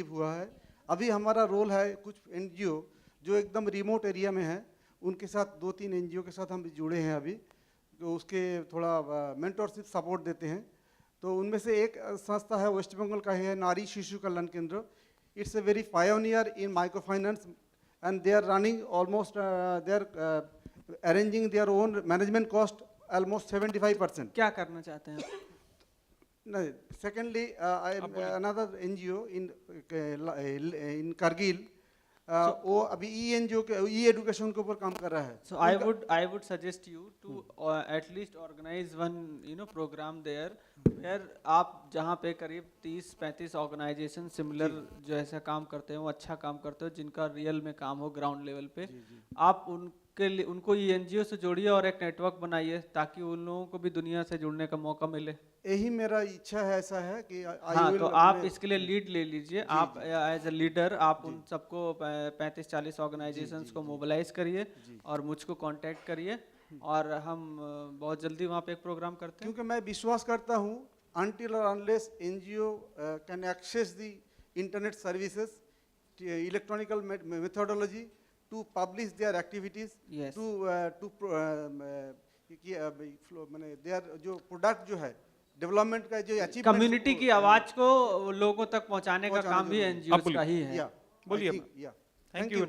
हुआ है। अभी हमारा रोल है कुछ एनजीओ जो एकदम रिमोट एरिया में है, उनके साथ 2-3 एनजीओ के साथ हम जुड़े हैं अभी, जो उसके थोड़ा मेंटरशिप सपोर्ट देते हैं। तो उनमें से एक संस्था है वेस्ट बंगाल का ही है, नारी Shishu Kalyan Kendra. It's a very pioneer in micro finance and they are running almost they are arranging their own management cost almost 75%। क्या करना चाहते हैं आप? No, secondly, another NGO in Kargil, वो अभी ई-एनजीओ के ई-एडुकेशन के ऊपर काम कर रहा है। So I would suggest you to at least organize one program there where आप जहाँ पे करीब 30-35 ऑर्गेनाइजेशन सिमिलर जो ऐसा काम करते हो, अच्छा काम करते हो, जिनका रियल में काम हो ग्राउंड लेवल पे, आप उनके लिए उनको ई एनजीओ से जोड़िए और एक नेटवर्क बनाइए ताकि उन लोगों को भी दुनिया से जुड़ने का मौका मिले। यही मेरा इच्छा है, ऐसा है कि हाँ, तो आप इसके लिए लीड ले लीजिए। आप एज ए लीडर आप उन सबको 35-40 ऑर्गेनाइजेशंस को मोबिलाइज करिए और मुझको कांटेक्ट करिए और हम बहुत जल्दी वहाँ पे एक प्रोग्राम करते हैं। क्योंकि मैं विश्वास करता हूँ until or unless NGO can access the internet services, electronical methodology to publish their activities, Yes. मैंने their जो प्रोडक्ट जो है डेवलपमेंट का जो अचीव कम्युनिटी की आवाज को लोगों तक पहुंचाने का काम भी एनजीओ का ही है। बोलिए। Thank you.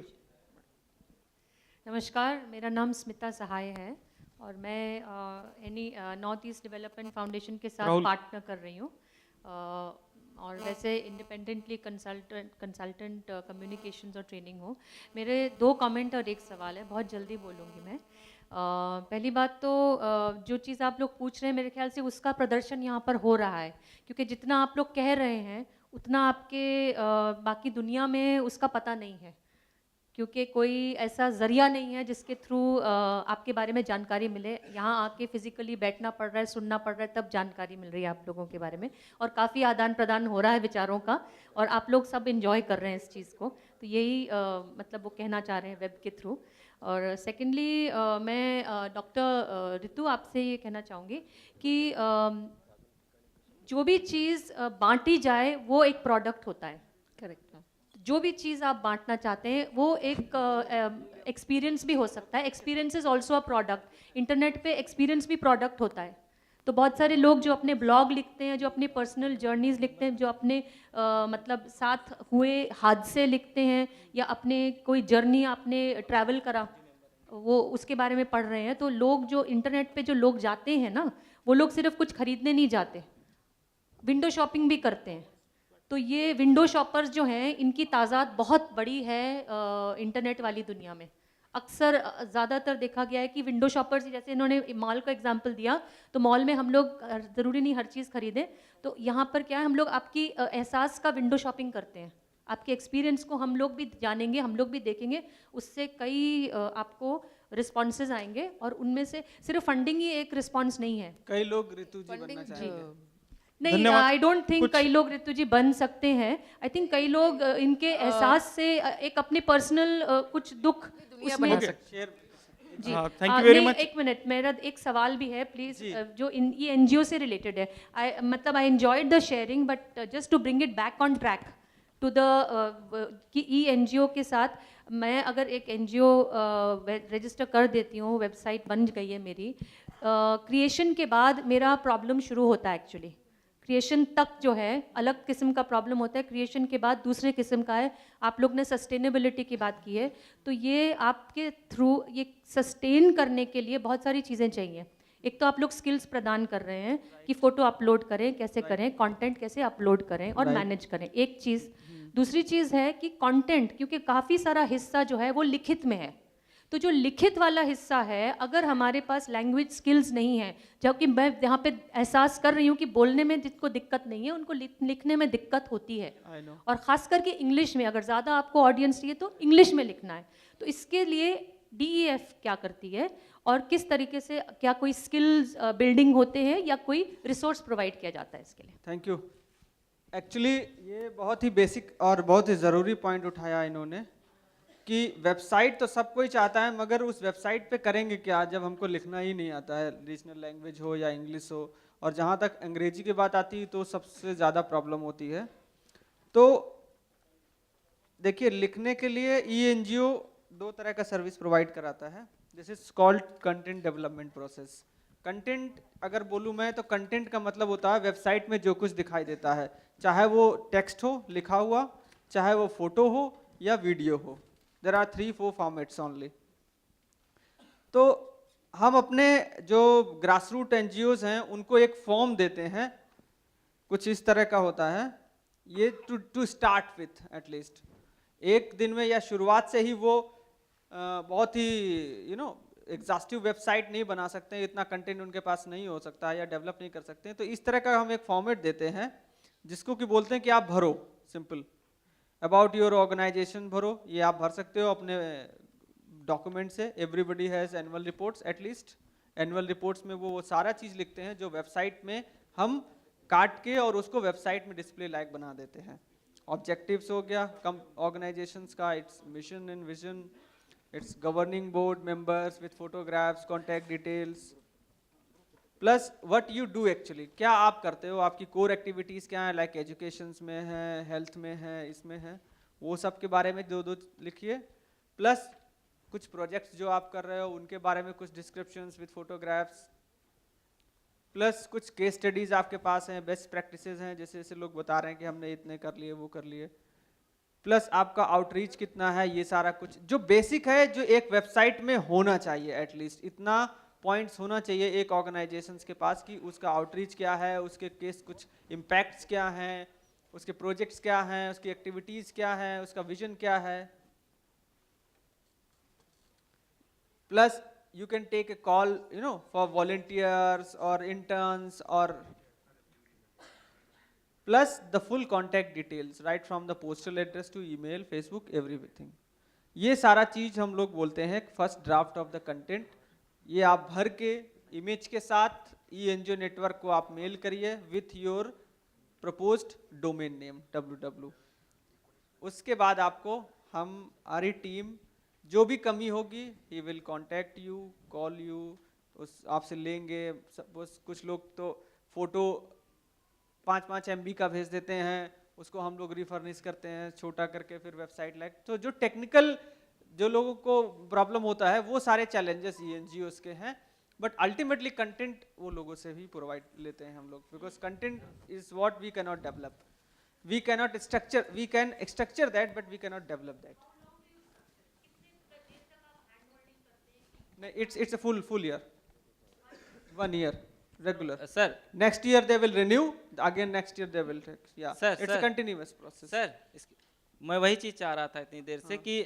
नमस्कार, मेरा नाम स्मिता सहाय है और मैं नॉर्थ ईस्ट डेवलपमेंट फाउंडेशन के साथ पार्टनर कर रही हूँ और वैसे इंडिपेंडेंटली कंसल्टेंट कम्युनिकेशंस और ट्रेनिंग हो। मेरे 2 कमेंट और 1 सवाल है, बहुत जल्दी बोलूँगी मैं। पहली बात तो जो चीज़ आप लोग पूछ रहे हैं मेरे ख्याल से उसका प्रदर्शन यहाँ पर हो रहा है, क्योंकि जितना आप लोग कह रहे हैं उतना आपके बाकी दुनिया में उसका पता नहीं है, क्योंकि कोई ऐसा ज़रिया नहीं है जिसके थ्रू आपके बारे में जानकारी मिले। यहाँ आके फिजिकली बैठना पड़ रहा है, सुनना पड़ रहा है, तब जानकारी मिल रही है आप लोगों के बारे में, और काफ़ी आदान प्रदान हो रहा है विचारों का और आप लोग सब इन्जॉय कर रहे हैं इस चीज़ को। तो यही मतलब वो कहना चाह रहे हैं वेब के थ्रू। और सेकेंडली मैं डॉक्टर रितु आपसे ये कहना चाहूँगी कि जो भी चीज़ बांटी जाए वो एक प्रोडक्ट होता है। करेक्ट। जो भी चीज़ आप बांटना चाहते हैं वो एक एक्सपीरियंस भी हो सकता है। Experience is also a product. Internet पे एक्सपीरियंस भी प्रोडक्ट होता है। तो बहुत सारे लोग जो अपने ब्लॉग लिखते हैं, जो अपनी पर्सनल जर्नीज लिखते हैं, जो अपने मतलब साथ हुए हादसे लिखते हैं या अपने कोई जर्नी आपने ट्रैवल करा वो उसके बारे में पढ़ रहे हैं, तो लोग जो इंटरनेट पे जो लोग जाते हैं ना, वो लोग सिर्फ कुछ खरीदने नहीं जाते, विंडो शॉपिंग भी करते हैं। तो ये विंडो शॉपर्स जो हैं इनकी तादाद बहुत बड़ी है इंटरनेट वाली दुनिया में। अक्सर ज़्यादातर देखा गया है कि विंडो शॉपर्स, जैसे इन्होंने मॉल का एग्जांपल दिया, तो मॉल में हम लोग ज़रूरी नहीं हर चीज़ खरीदें, तो यहाँ पर क्या है, हम लोग आपकी एहसास का विंडो शॉपिंग करते हैं। आपके एक्सपीरियंस को हम लोग भी जानेंगे, हम लोग भी देखेंगे, उससे कई आपको रिस्पॉन्सेज आएंगे और उनमें से सिर्फ फंडिंग ही एक रिस्पॉन्स नहीं है। कई लोग ऋतु जी बनना चाहेंगे। नहीं, आई डोंट थिंक कई लोग ऋतु जी बन सकते हैं। आई थिंक कई लोग इनके एहसास से एक अपने पर्सनल कुछ दुख उसमें जी। Thank you very much. एक मिनट, मेरा एक सवाल भी है प्लीज, जो ये एनजीओ से रिलेटेड है। I enjoyed the sharing, but just to bring it back on track to the कि ई एनजीओ के साथ मैं अगर एक एनजीओ रजिस्टर कर देती हूँ, वेबसाइट बन गई है मेरी, क्रिएशन के बाद मेरा प्रॉब्लम शुरू होता है। एक्चुअली क्रिएशन तक जो है अलग किस्म का प्रॉब्लम होता है, क्रिएशन के बाद दूसरे किस्म का है। आप लोग ने सस्टेनेबिलिटी की बात की है, तो ये आपके थ्रू ये सस्टेन करने के लिए बहुत सारी चीज़ें चाहिए। एक तो आप लोग स्किल्स प्रदान कर रहे हैं कि फ़ोटो अपलोड करें, कैसे करें, कंटेंट कैसे अपलोड करें और मैनेज करें, एक चीज़। दूसरी चीज़ है कि कंटेंट, क्योंकि काफ़ी सारा हिस्सा जो है वो लिखित में है, तो जो लिखित वाला हिस्सा है, अगर हमारे पास लैंग्वेज स्किल्स नहीं है, जबकि मैं यहाँ पे एहसास कर रही हूँ कि बोलने में जिसको दिक्कत नहीं है उनको लिखने में दिक्कत होती है, और ख़ास करके इंग्लिश में। अगर ज़्यादा आपको ऑडियंस चाहिए तो इंग्लिश में लिखना है। तो इसके लिए DEF क्या करती है और किस तरीके से, क्या कोई स्किल्स बिल्डिंग होते हैं या कोई रिसोर्स प्रोवाइड किया जाता है इसके लिए? Thank you. एक्चुअली ये बहुत ही बेसिक और बहुत ही ज़रूरी पॉइंट उठाया इन्होंने कि वेबसाइट तो सब कोई चाहता है, मगर उस वेबसाइट पे करेंगे क्या जब हमको लिखना ही नहीं आता है, रीजनल लैंग्वेज हो या इंग्लिश हो। और जहाँ तक अंग्रेजी की बात आती है तो सबसे ज़्यादा प्रॉब्लम होती है। तो देखिए, लिखने के लिए ई-एनजीओ 2 तरह का सर्विस प्रोवाइड कराता है। This is called content development process. Content अगर बोलूँ मैं तो कंटेंट का मतलब होता है वेबसाइट में जो कुछ दिखाई देता है, चाहे वो टेक्स्ट हो लिखा हुआ, चाहे वो फोटो हो या वीडियो हो। There are 3-4 formats only. तो हम अपने जो ग्रास रूट एनजीओज हैं उनको एक फॉर्म देते हैं, कुछ इस तरह का होता है ये, टू स्टार्ट विथ एटलीस्ट। एक दिन में या शुरुआत से ही वो बहुत ही एग्जॉस्टिव वेबसाइट नहीं बना सकते हैं, इतना कंटेंट उनके पास नहीं हो सकता है या डेवलप नहीं कर सकते हैं। तो इस तरह का हम एक फॉर्मेट देते हैं जिसको कि बोलते हैं कि आप भरो, सिंपल अबाउट योर ऑर्गेनाइजेशन भरो। ये आप भर सकते हो अपने डॉक्यूमेंट से। Everybody has annual reports, at least annual reports में वो सारा चीज़ लिखते हैं जो वेबसाइट में हम काट के और उसको वेबसाइट में डिस्प्ले लायक बना देते हैं। ऑब्जेक्टिव्स हो गया कम ऑर्गेनाइजेशंस का, it's mission and vision, it's governing board members with photographs, contact details, plus what you do actually, क्या आप करते हो, आपकी कोर एक्टिविटीज़ क्या है, लाइक एजुकेशन में है, हेल्थ में है, इसमें है, वो सब के बारे में 2-2 लिखिए। प्लस कुछ प्रोजेक्ट्स जो आप कर रहे हो उनके बारे में कुछ डिस्क्रिप्शंस विथ फोटोग्राफ्स, प्लस कुछ केस स्टडीज आपके पास हैं, बेस्ट प्रैक्टिसेस हैं, जैसे जैसे लोग बता रहे हैं कि हमने इतने कर लिए वो कर लिए, प्लस आपका आउटरीच कितना है, ये सारा कुछ जो बेसिक है जो एक वेबसाइट में होना चाहिए। एटलीस्ट इतना पॉइंट्स होना चाहिए एक ऑर्गेनाइजेशंस के पास कि उसका आउटरीच क्या है, उसके केस कुछ इम्पैक्ट्स क्या हैं, उसके प्रोजेक्ट्स क्या हैं, उसकी एक्टिविटीज़ क्या हैं, उसका विजन क्या है। Plus you can take a call, for volunteers or interns, or plus the full contact details right from the postal address to email, Facebook, everything. ये सारा चीज हम लोग बोलते हैं first draft of the content. ये आप भर के इमेज के साथ ई-एनजीओ नेटवर्क को आप मेल करिए with your proposed domain name www। उसके बाद आपको हमारी टीम जो भी कमी होगी he will contact you, call you, उस आपसे लेंगे। सपोज कुछ लोग तो फोटो 5-5 MB का भेज देते हैं, उसको हम लोग रिफर्निश करते हैं छोटा करके फिर वेबसाइट लाइक। तो जो टेक्निकल जो लोगों को प्रॉब्लम होता है वो सारे चैलेंजेस ई-एनजीओस के हैं, बट अल्टीमेटली कंटेंट वो लोगों से भी प्रोवाइड लेते हैं हम लोग, because content is what we cannot develop, we cannot structure, we can structure that but we cannot develop that. It's a full year, 1 year regular. Sir, next year they will renew, again next year they will take, yeah sir, it's sir, a continuous process. Sir मैं वही चीज़ चाह रहा था इतनी देर से कि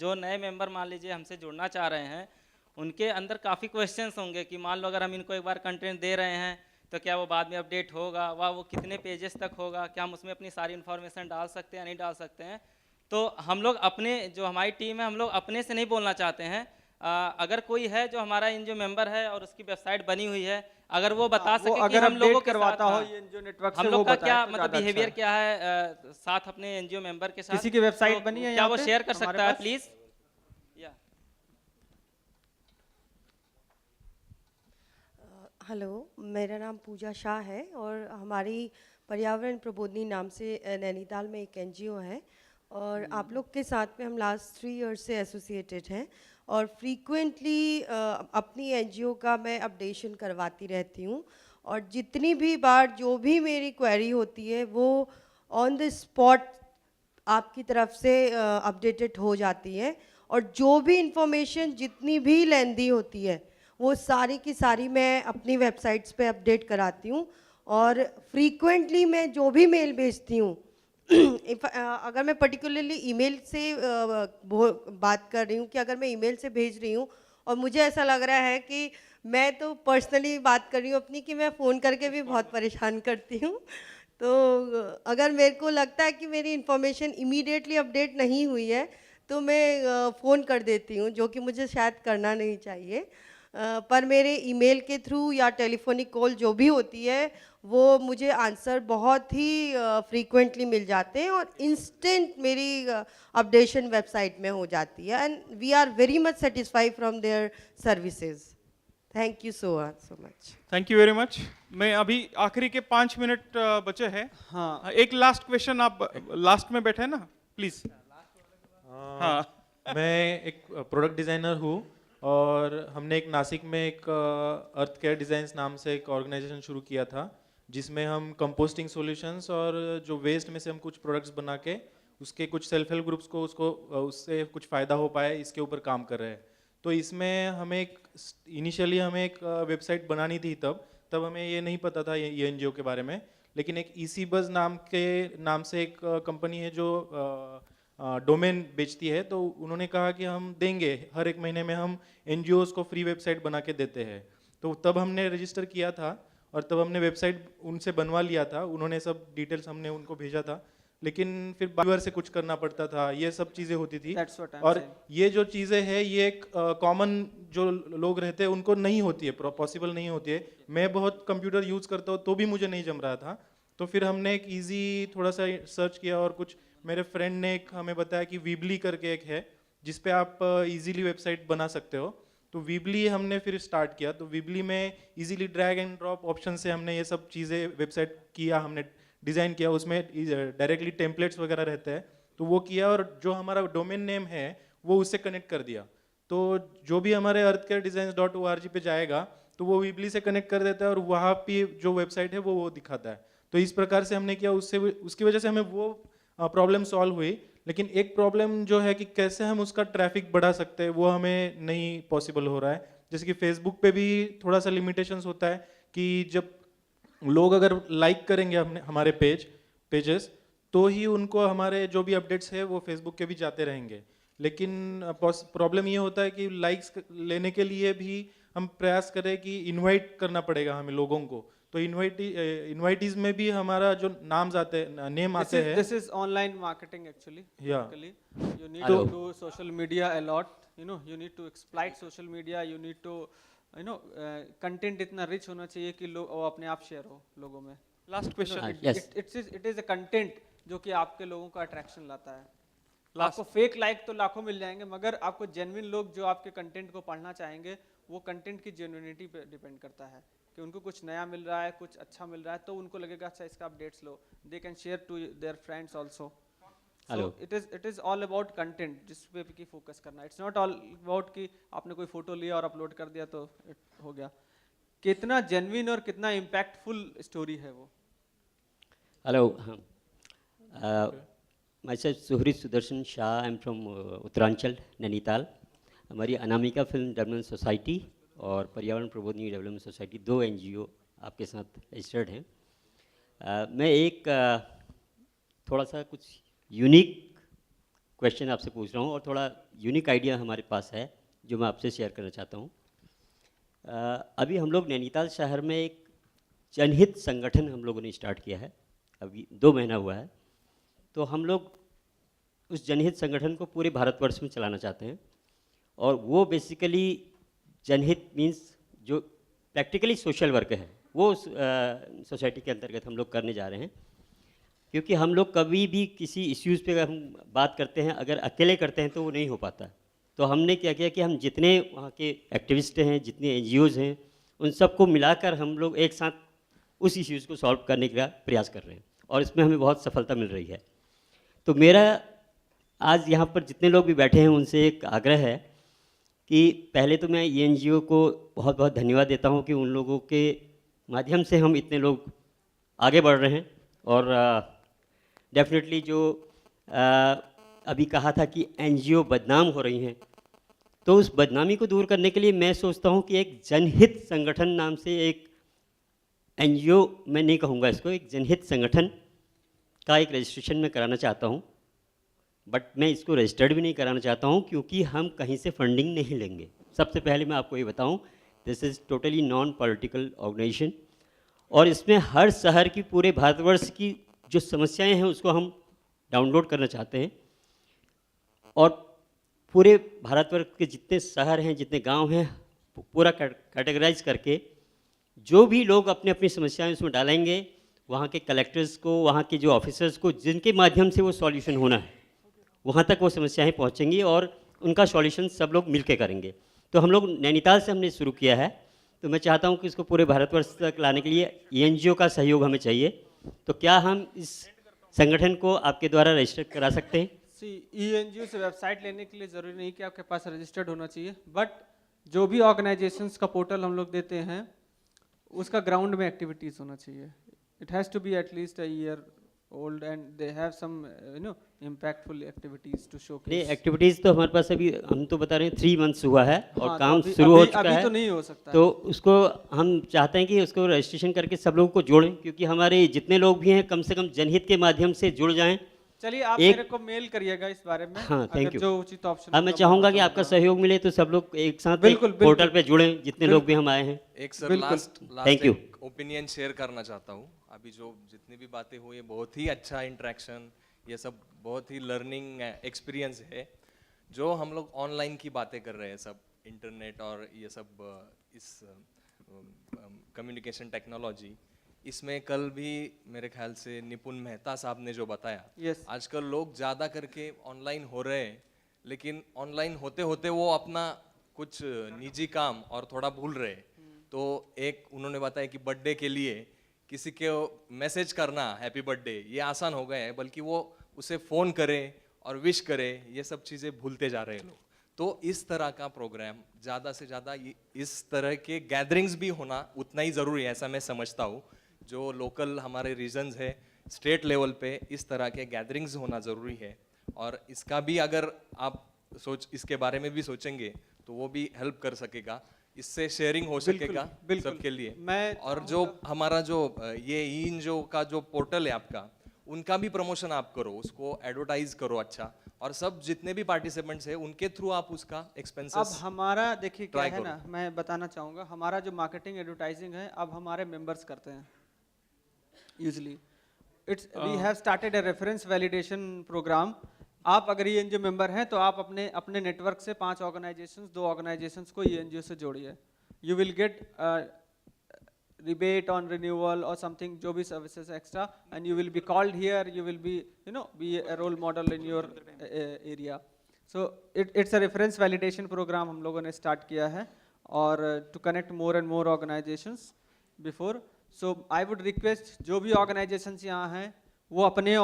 जो नए मेंबर मान लीजिए हमसे जुड़ना चाह रहे हैं, उनके अंदर काफ़ी क्वेश्चंस होंगे कि मान लो अगर हम इनको एक बार कंटेंट दे रहे हैं तो क्या वो बाद में अपडेट होगा, वो कितने पेजेस तक होगा, क्या हम उसमें अपनी सारी इन्फॉर्मेशन डाल सकते हैं या नहीं डाल सकते हैं। तो हम लोग अपने जो हमारी टीम है हम लोग अपने से नहीं बोलना चाहते हैं। अगर कोई है जो हमारा एनजीओ मेंबर है और उसकी वेबसाइट बनी हुई है, अगर वो बता सके कि हम लोगों के करवाता साथ, हो ये एनजीओ नेटवर्क हम से, लोग वो का बताए क्या तो मतलब ज़्यादा बिहेवियर अच्छा क्या है साथ अपने एनजीओ मेंबर के साथ, किसी की वेबसाइट तो बनी है क्या यहाँ वो पे शेयर कर हमारे सकता है पास? प्लीज। या हेलो, मेरा नाम पूजा शाह है और हमारी पर्यावरण प्रबोधिनी नाम से नैनीताल में एक एनजीओ है और आप लोग के साथ में हम लास्ट 3 ईयर से एसोसिएटेड हैं और फ्रीक्वेंटली अपनी एनजीओ का मैं अपडेशन करवाती रहती हूँ और जितनी भी बार जो भी मेरी क्वेरी होती है वो ऑन द स्पॉट आपकी तरफ से अपडेटेड हो जाती है और जो भी इंफॉर्मेशन जितनी भी लेंदी होती है वो सारी की सारी मैं अपनी वेबसाइट्स पे अपडेट कराती हूँ और फ्रीक्वेंटली मैं जो भी मेल भेजती हूँ अगर मैं पर्टिकुलरली ईमेल से बात कर रही हूँ कि अगर मैं ईमेल से भेज रही हूँ और मुझे ऐसा लग रहा है कि मैं तो पर्सनली बात कर रही हूँ अपनी कि मैं फ़ोन करके भी बहुत परेशान करती हूँ, तो अगर मेरे को लगता है कि मेरी इन्फॉर्मेशन इमीडिएटली अपडेट नहीं हुई है तो मैं फ़ोन कर देती हूँ, जो कि मुझे शायद करना नहीं चाहिए। पर मेरे ईमेल के थ्रू या टेलीफोनिक कॉल जो भी होती है वो मुझे आंसर बहुत ही फ्रीक्वेंटली मिल जाते हैं और इंस्टेंट मेरी अपडेशन वेबसाइट में हो जाती है and we are very much satisfied from their services. Thank you so much. Thank you very much. मैं अभी आखिरी के 5 मिनट बचे हैं। हाँ एक लास्ट क्वेश्चन, आप लास्ट में बैठे हैं ना, प्लीज। हाँ। मैं एक प्रोडक्ट डिज़ाइनर हूँ और हमने एक नासिक में एक अर्थ केयर डिज़ाइंस नाम से एक ऑर्गेनाइजेशन शुरू किया था, जिसमें हम कंपोस्टिंग सॉल्यूशंस और जो वेस्ट में से हम कुछ प्रोडक्ट्स बना के उसके कुछ सेल्फ हेल्प ग्रुप्स को उससे कुछ फ़ायदा हो पाए इसके ऊपर काम कर रहे हैं। तो इसमें हमें इनिशियली हमें एक वेबसाइट बनानी थी, तब हमें ये नहीं पता था ये एनजीओ के बारे में, लेकिन एक ईसी बज़ नाम से एक कंपनी है जो डोमेन बेचती है, तो उन्होंने कहा कि हम देंगे, हर एक महीने में हम एनजीओज़ को फ्री वेबसाइट बना के देते हैं। तो तब हमने रजिस्टर किया था और तब हमने वेबसाइट उनसे बनवा लिया था, उन्होंने सब डिटेल्स हमने उनको भेजा था, लेकिन फिर बार से कुछ करना पड़ता था, ये सब चीज़ें होती थी। और ये जो चीज़ें हैं ये एक कॉमन जो लोग रहते हैं उनको नहीं होती है, पॉसिबल नहीं होती है। मैं बहुत कंप्यूटर यूज़ करता हूँ तो भी मुझे नहीं जम रहा था, तो फिर हमने एक ईजी थोड़ा सा सर्च किया और कुछ मेरे फ्रेंड ने एक हमें बताया कि वीबली करके एक है जिस पे आप इजीली वेबसाइट बना सकते हो। तो वीबली हमने फिर स्टार्ट किया, तो वीबली में easily drag and drop option से हमने ये सब चीज़ें वेबसाइट किया, हमने डिज़ाइन किया, उसमें डायरेक्टली टेम्पलेट्स वगैरह रहते हैं, तो वो किया और जो हमारा डोमेन नेम है वो उससे कनेक्ट कर दिया। तो जो भी हमारे earthcaredesigns.org पे जाएगा तो वो वीबली से कनेक्ट कर देता है और वहाँ पे जो वेबसाइट है वो दिखाता है। तो इस प्रकार से हमने किया, उसकी वजह से हमें वो प्रॉब्लम सॉल्व हुई। लेकिन एक प्रॉब्लम जो है कि कैसे हम उसका ट्रैफिक बढ़ा सकते हैं वो हमें नहीं पॉसिबल हो रहा है। जैसे कि फेसबुक पे भी थोड़ा सा लिमिटेशंस होता है कि जब लोग अगर लाइक करेंगे हमारे पेजेस तो ही उनको हमारे जो भी अपडेट्स है वो फेसबुक के भी जाते रहेंगे। लेकिन प्रॉब्लम ये होता है कि लाइक्स लेने के लिए भी हम प्रयास करें कि इनवाइट करना पड़ेगा हमें लोगों को, तो इनवाइटीज में भी हमारा जो नेम आते हैं। This is online marketing actually. Yeah. Basically. You need to do social media a lot. You need to exploit social media. You need to, content इतना rich होना चाहिए कि लोग वो अपने आप शेयर हो लोगों में। Last question. Yes. It is a content जो कि आपके लोगों को अट्रैक्शन लाता है। आपको फेक लाइक तो लाखों मिल जाएंगे, मगर आपको जेन्युइन लोग जो आपके कंटेंट को पढ़ना चाहेंगे, वो कंटेंट की जेन्युइनिटी पे डिपेंड करता है कि उनको कुछ नया मिल रहा है, कुछ अच्छा मिल रहा है, तो उनको लगेगा अच्छा इसका अपडेट्स लो, they can share to their friends also. Hello. It is all about content, जिस पे की फोकस करना। इट्स नॉट ऑल अबाउट कि आपने कोई फोटो लिया और अपलोड कर दिया तो हो गया। कितना जेन्युइन और कितना इम्पैक्टफुल स्टोरी है वो। Hello. Myself Suhrit Sudarshan Shah. I'm from Uttaranchal, Nainital. हमारी अनामिका फिल्म डेवलपमेंट सोसाइटी और पर्यावरण प्रबोधिनी डेवलपमेंट सोसाइटी, 2 एनजीओ आपके साथ रजिस्टर्ड हैं। मैं एक थोड़ा सा कुछ यूनिक क्वेश्चन आपसे पूछ रहा हूँ और थोड़ा यूनिक आइडिया हमारे पास है जो मैं आपसे शेयर करना चाहता हूँ। अभी हम लोग नैनीताल शहर में एक जनहित संगठन हम लोगों ने स्टार्ट किया है, अभी 2 महीना हुआ है। तो हम लोग उस जनहित संगठन को पूरे भारतवर्ष में चलाना चाहते हैं और वो बेसिकली जनहित मीन्स जो प्रैक्टिकली सोशल वर्क है वो सोसाइटी के अंतर्गत हम लोग करने जा रहे हैं। क्योंकि हम लोग कभी भी किसी इश्यूज़ पे अगर हम बात करते हैं, अगर अकेले करते हैं तो वो नहीं हो पाता। तो हमने क्या किया कि हम जितने वहाँ के एक्टिविस्ट हैं, जितने एनजीओज़ हैं, उन सबको मिलाकर हम लोग एक साथ उस इश्यूज़ को सॉल्व करने का प्रयास कर रहे हैं और इसमें हमें बहुत सफलता मिल रही है। तो मेरा आज यहाँ पर जितने लोग भी बैठे हैं उनसे एक आग्रह है कि पहले तो मैं ये एनजीओ को बहुत बहुत धन्यवाद देता हूँ कि उन लोगों के माध्यम से हम इतने लोग आगे बढ़ रहे हैं। और डेफिनेटली जो अभी कहा था कि एनजीओ बदनाम हो रही हैं, तो उस बदनामी को दूर करने के लिए मैं सोचता हूँ कि एक जनहित संगठन नाम से एक एनजीओ, मैं नहीं कहूँगा इसको, एक जनहित संगठन का एक रजिस्ट्रेशन मैं कराना चाहता हूँ। बट मैं इसको रजिस्टर्ड भी नहीं कराना चाहता हूँ क्योंकि हम कहीं से फंडिंग नहीं लेंगे। सबसे पहले मैं आपको ये बताऊँ, this is totally non political organization और इसमें हर शहर की, पूरे भारतवर्ष की जो समस्याएं हैं उसको हम डाउनलोड करना चाहते हैं और पूरे भारतवर्ष के जितने शहर हैं, जितने गांव हैं, पूरा कैटेगराइज करके जो भी लोग अपनी अपनी समस्याएं उसमें डालेंगे, वहाँ के कलेक्टर्स को, वहाँ के जो ऑफिसर्स को, जिनके माध्यम से वो सॉल्यूशन होना है, वहाँ तक वो समस्याएं पहुँचेंगी और उनका सॉल्यूशन सब लोग मिलकर करेंगे। तो हम लोग नैनीताल से हमने शुरू किया है, तो मैं चाहता हूँ कि इसको पूरे भारतवर्ष तक लाने के लिए एनजीओ का सहयोग हमें चाहिए। तो क्या हम इस संगठन को आपके द्वारा रजिस्टर करा सकते हैं? ENGO से वेबसाइट लेने के लिए ज़रूरी नहीं कि आपके पास रजिस्टर्ड होना चाहिए, बट जो भी ऑर्गेनाइजेशंस का पोर्टल हम लोग देते हैं उसका ग्राउंड में एक्टिविटीज़ होना चाहिए. It has to be at least a year old and they have some impactful activities to show. नहीं, एक्टिविटीज़ तो हमारे पास अभी हम तो बता रहे हैं 3 मंथ्स हुआ है और हाँ, काम तो अभी- शुरू हो अभी- चुका अभी है. तो नहीं हो सकता तो उसको हम चाहते हैं कि उसको रजिस्ट्रेशन करके सब लोगों को जोड़ें, क्योंकि हमारे जितने लोग भी हैं कम से कम जनहित के माध्यम से जुड़ जाएं. चलिए आप एक- मेरे को मेल करिएगा इस बारे में. हाँ, अगर thank you. जो उचित ऑप्शन हाँ, मैं चाहूँगा कि आपका सहयोग मिले तो सब लोग एक साथ बिल्कुल, पोर्टल बिल्कुल। पे जुड़ें, जितने लोग भी हम आए हैं. एक सर बिल्कुल। Last Thank you. Opinion share करना चाहता हूँ. अभी जो जितनी भी बातें हुई है बहुत ही अच्छा इंटरेक्शन, ये सब बहुत ही लर्निंग एक्सपीरियंस है. जो हम लोग ऑनलाइन की बातें कर रहे हैं, सब इंटरनेट और ये सब इस कम्युनिकेशन टेक्नोलॉजी, इसमें कल भी मेरे ख्याल से निपुण मेहता साहब ने जो बताया, Yes. आजकल लोग ज़्यादा करके ऑनलाइन हो रहे हैं, लेकिन ऑनलाइन होते होते वो अपना कुछ निजी काम और थोड़ा भूल रहे हैं. तो एक उन्होंने बताया कि बर्थडे के लिए किसी के मैसेज करना हैप्पी बर्थडे ये आसान हो गया है, बल्कि वो उसे फ़ोन करे और विश करे, ये सब चीज़ें भूलते जा रहे हैं लोग. तो इस तरह का प्रोग्राम ज़्यादा से ज़्यादा इस तरह के गैदरिंग्स भी होना उतना ही ज़रूरी है, ऐसा मैं समझता हूँ. जो लोकल हमारे रीजन्स है, स्टेट लेवल पे इस तरह के गैदरिंग्स होना ज़रूरी है. और इसका भी अगर आप इसके बारे में भी सोचेंगे तो वो भी हेल्प कर सकेगा, इससे शेयरिंग हो सकेगा बिल्कुल। सबके लिए. मैं और जो हमारा जो ये ENGO का जो पोर्टल है आपका, उनका भी प्रमोशन आप करो, उसको एडवर्टाइज करो अच्छा, और सब जितने भी पार्टिसिपेंट्स हैं उनके थ्रू आप उसका अब एक्सपेंसेस. हमारा देखिए क्या Try है करो. ना, मैं बताना चाहूँगा, हमारा जो मार्केटिंग एडवर्टाइजिंग है अब हमारे मेंबर्स करते हैं usually. It's we have started a reference validation program. आप अगर ENGO मेंबर हैं तो आप अपने अपने नेटवर्क से 5 ऑर्गेनाइजेशंस 2 ऑर्गेनाइजेशंस को ENGO से जोड़िए. You will get rebate on renewal or something, जो भी services extra, and you will be called here, you will be be a role model in your area. So it's a reference validation program हम लोगों ने start किया है, और to connect more and more organizations before. So I would request जो भी organizations यहाँ हैं वो अपने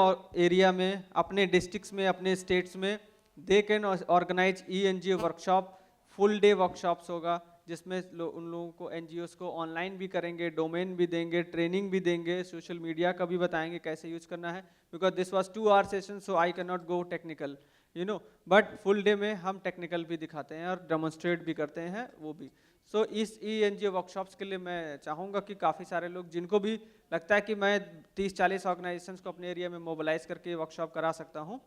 एरिया में, अपने डिस्ट्रिक्ट्स में, अपने स्टेट्स में they can organize ENGO workshop. Full day workshops होगा जिसमें उन लोगों को NGOs को ऑनलाइन भी करेंगे, डोमेन भी देंगे, ट्रेनिंग भी देंगे, सोशल मीडिया का भी बताएंगे कैसे यूज करना है. Because this was 2 hour session, so I can not go technical but full day में हम टेक्निकल भी दिखाते हैं और डेमोन्स्ट्रेट भी करते हैं वो भी. सो इस ENGO वर्कशॉप्स के लिए मैं चाहूँगा कि काफ़ी सारे लोग जिनको भी लगता है कि मैं 30-40 ऑर्गेनाइजेशंस को अपने एरिया में मोबिलाइज करके वर्कशॉप करा सकता हूँ,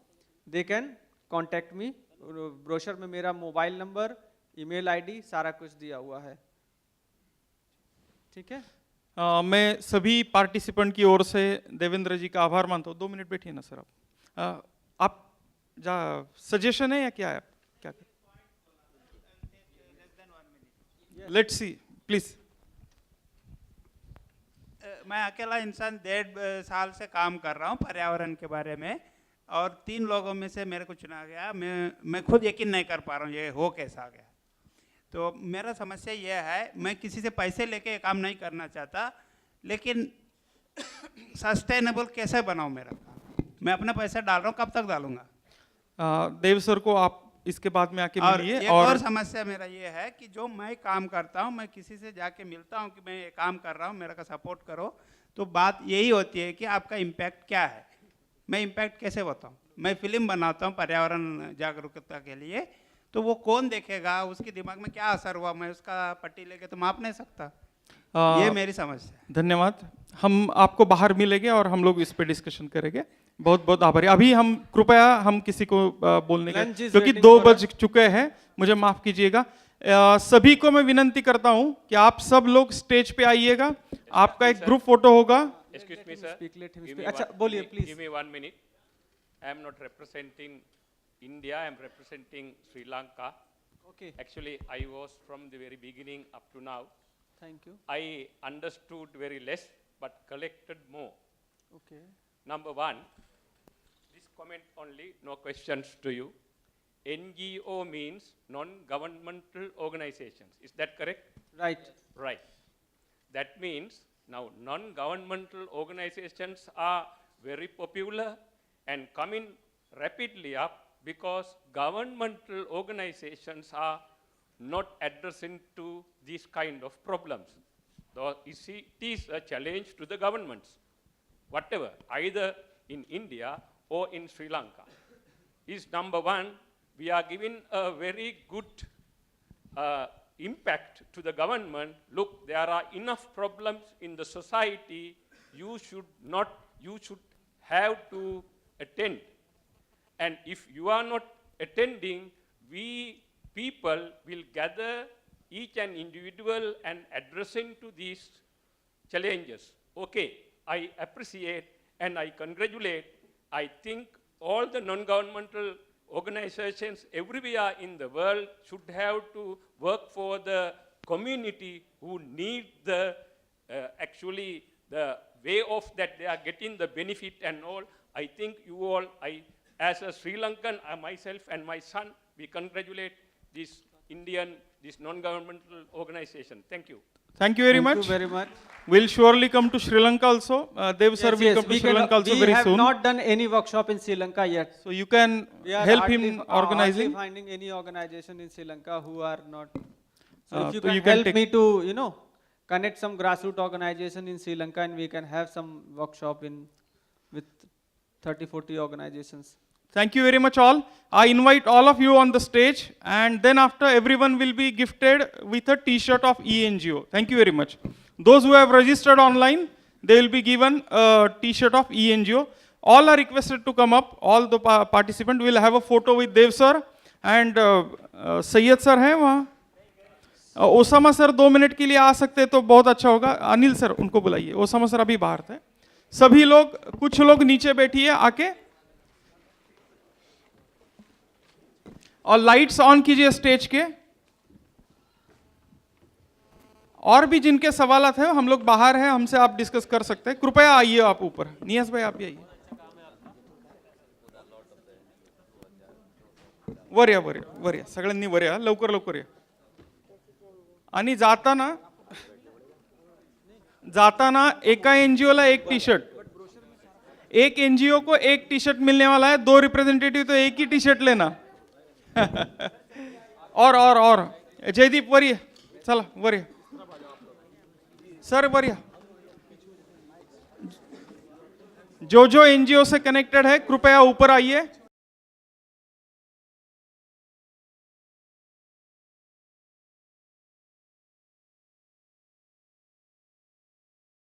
they can contact me. Brochure में मेरा मोबाइल नंबर, ईमेल आईडी सारा कुछ दिया हुआ है. ठीक है. मैं सभी पार्टिसिपेंट की ओर से देवेंद्र जी का आभार मानता हूँ. 2 मिनट बैठिए ना सर. आप सजेशन है या क्या है, क्या लेट्स सी प्लीज. मैं अकेला इंसान 1.5 साल से काम कर रहा हूँ पर्यावरण के बारे में, और 3 लोगों में से मेरे को चुना गया. मैं खुद यकीन नहीं कर पा रहा हूँ ये हो कैसा गया. तो मेरा समस्या ये है, मैं किसी से पैसे लेके काम नहीं करना चाहता, लेकिन सस्टेनेबल कैसे बनाऊँ मेरा काम. मैं अपना पैसा डाल रहा हूँ, कब तक डालूंगा. देव सर को आप इसके बाद में आके और मिलिए. एक और समस्या मेरा ये है कि जो मैं काम करता हूँ, मैं किसी से जाके मिलता हूँ कि मैं ये काम कर रहा हूँ, मेरा का सपोर्ट करो, तो बात यही होती है कि आपका इम्पैक्ट क्या है. मैं इम्पैक्ट कैसे बताऊँ. मैं फिल्म बनाता हूँ पर्यावरण जागरूकता के लिए, तो वो कौन देखेगा, उसके दिमाग में क्या असर हुआ, मैं उसका पट्टी लेके तो माप नहीं सकता. ये मेरी समस्या है. धन्यवाद. हम आपको बाहर मिलेंगे और हम लोग इस पे डिस्कशन करेंगे. बहुत बहुत आभारी. अभी हम कृपया हम किसी को बोलने का, क्योंकि 2 बज चुके हैं, मुझे माफ कीजिएगा. सभी को मैं विनंती करता हूं कि आप सब लोग स्टेज पे आइएगा. आपका एक ग्रुप फोटो होगा. Excuse me, sir. अच्छा बोलिए please. Give me 1 minute. I am not representing India. I am representing Sri Lanka. Okay. Actually, I was from the very beginning up to now. Thank you. I understood very less, but collected more. Okay. Number 1, this comment only, no questions to you. NGO means non-governmental organizations. Is that correct? Right. Right. That means now non-governmental organizations are very popular and coming rapidly up because governmental organizations are not addressing to these kind of problems. Though it is a challenge to the governments, whatever, either in India or in Sri Lanka. Is number one, we are giving a very good impact to the government. Look, there are enough problems in the society, you should have to attend. And if you are not attending, we people will gather each and individual and addressing to these challenges. Okay, I appreciate and I congratulate. I think all the non-governmental organizations everywhere in the world should have to work for the community who need the actually the way of that they are getting the benefit and all. I think you all, as a Sri Lankan, myself and my son, we congratulate this this non-governmental organization. Thank you. Thank you very much. Thank you very much. We'll surely come to Sri Lanka also. Dev sir will come to Sri Lanka also very soon. We have not done any workshop in Sri Lanka yet. So you can help him organizing. We are finding any organization in Sri Lanka who are not. So if you so can you can help me to, connect some grassroots organization in Sri Lanka, and we can have some workshop with 30-40 organizations. Thank you very much all. I invite all of you on the stage, and then after everyone will be gifted with a t-shirt of eNGO. Thank you very much. Those who have registered online, they will be given a t-shirt of eNGO. All are requested to come up. All the participants will have a photo with Dev sir and Syed sir हैं वहाँ. Osama sir 2 minute के लिए आ सकते तो बहुत अच्छा होगा. Anil sir उनको बुलाइए. ओसामा सर अभी बाहर थे. सभी लोग, कुछ लोग नीचे बैठिए आके, और लाइट्स ऑन कीजिए स्टेज के. और भी जिनके सवाल हैं हम लोग बाहर हैं, हमसे आप डिस्कस कर सकते हैं. कृपया आइए आप ऊपर. नियाज भाई आप भी आइए. वर या सगळ्यांनी वर या, लवकर या. आणि जाताना एका एनजीओला एक टी शर्ट, एक एनजीओ को एक टी शर्ट मिलने वाला है. 2 रिप्रेजेंटेटिव तो एक ही टी शर्ट लेना. और जयदीप वरिया, चला वरिया सर, वरिया. जो एनजीओ से कनेक्टेड है कृपया ऊपर आइए.